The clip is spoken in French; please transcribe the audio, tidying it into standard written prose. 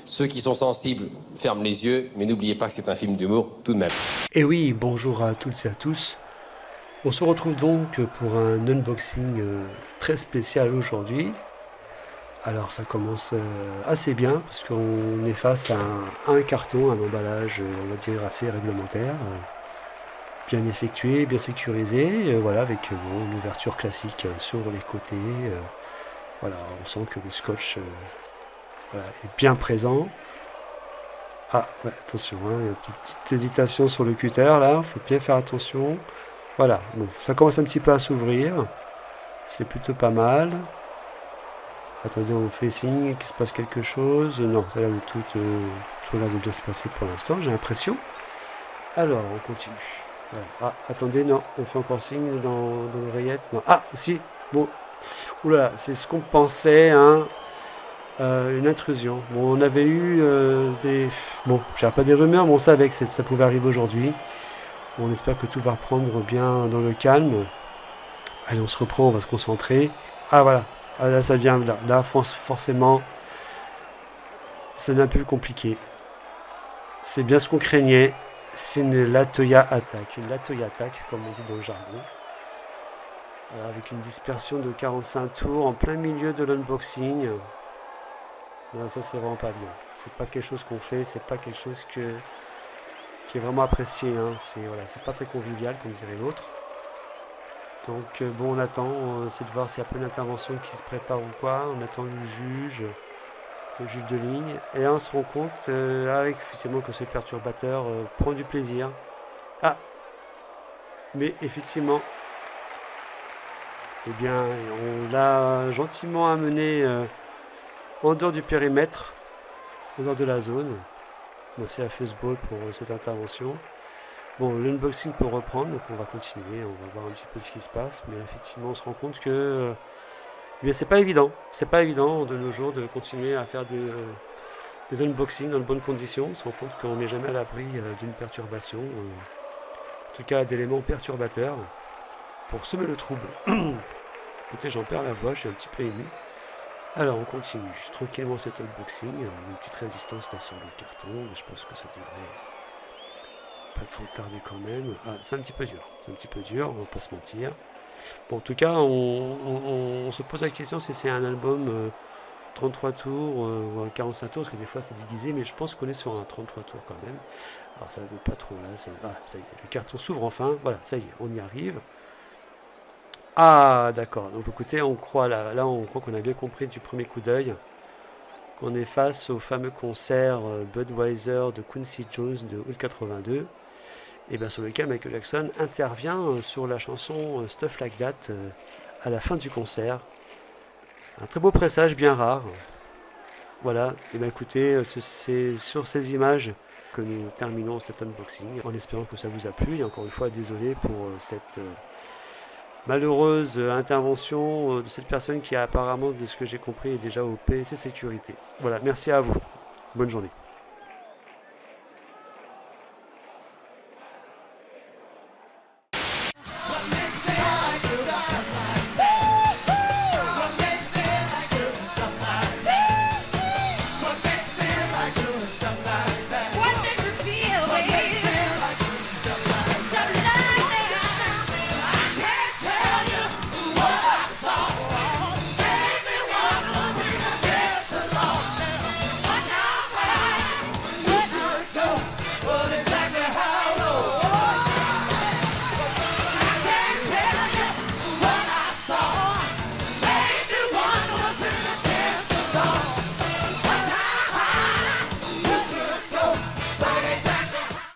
Ceux qui sont sensibles ferment les yeux, mais n'oubliez pas que c'est un film d'humour tout de même. Et oui, bonjour à toutes et à tous. On se retrouve donc pour un unboxing très spécial aujourd'hui. Alors ça commence assez bien parce qu'on est face à un carton, un emballage, on va dire assez réglementaire, bien effectué, bien sécurisé, voilà, avec une ouverture classique sur les côtés. Voilà, on sent que le scotch voilà, est bien présent. Ah ouais, attention, hein, il y a une petite hésitation sur le cutter là, faut bien faire attention. Voilà, bon, ça commence un petit peu à s'ouvrir, c'est plutôt pas mal. Attendez, on fait signe qu'il se passe quelque chose. Non, ça a l'air de tout a l'air de bien se passer pour l'instant, j'ai l'impression. Alors, on continue. Voilà. Ah, attendez, non, on fait encore signe dans l'oreillette. Non, ah, si, bon, oulala, c'est ce qu'on pensait, hein. Une intrusion. Bon, on avait eu des... Bon, je dirais pas des rumeurs, mais on savait que ça pouvait arriver aujourd'hui. On espère que tout va reprendre bien dans le calme. Allez, on se reprend, on va se concentrer. Ah, voilà. Ah, là, ça vient. Là forcément, ça devient un peu compliqué. C'est bien ce qu'on craignait. C'est une Latoya Attack. Une Latoya Attack, comme on dit dans le jargon. Voilà, avec une dispersion de 45 tours en plein milieu de l'unboxing. Non, ça c'est vraiment pas bien. C'est pas quelque chose qu'on fait, c'est pas quelque chose qui est vraiment apprécié. Hein. C'est pas très convivial, comme dirait l'autre. Donc bon, on attend, c'est de voir s'il y a pas une intervention qui se prépare ou quoi. On attend le juge de ligne, et là on se rend compte avec effectivement que ce perturbateur prend du plaisir. Ah, mais effectivement, eh bien, on l'a gentiment amené en dehors du périmètre, en dehors de la zone. Merci à Fuzzball pour cette intervention. Bon, l'unboxing peut reprendre, donc on va continuer, on va voir un petit peu ce qui se passe, mais effectivement on se rend compte que eh bien, c'est pas évident de nos jours de continuer à faire des unboxings dans de bonnes conditions. On se rend compte qu'on n'est jamais à l'abri d'une perturbation, en tout cas d'éléments perturbateurs, pour semer le trouble. Écoutez, j'en perds la voix, je suis un petit peu ému. Alors on continue tranquillement cet unboxing, une petite résistance là sur le carton, mais je pense que ça devrait pas trop tarder quand même. Ah, c'est un petit peu dur, on va pas se mentir. Bon, en tout cas, on se pose la question si c'est un album 33 tours ou 45 tours, parce que des fois c'est déguisé, mais je pense qu'on est sur un 33 tours quand même. Alors ça ne veut pas trop là, ça y est, le carton s'ouvre enfin, voilà, ça y est, on y arrive. Ah d'accord, donc écoutez, on croit là on croit qu'on a bien compris du premier coup d'œil qu'on est face au fameux concert Budweiser de Quincy Jones de août 82, et bien sur lequel Michael Jackson intervient sur la chanson Stuff Like That à la fin du concert. Un très beau pressage, bien rare. Voilà, et bien écoutez, c'est sur ces images que nous terminons cet unboxing, en espérant que ça vous a plu, et encore une fois, désolé pour cette malheureuse intervention de cette personne qui apparemment, de ce que j'ai compris, est déjà au PSC Sécurité. Voilà, merci à vous. Bonne journée.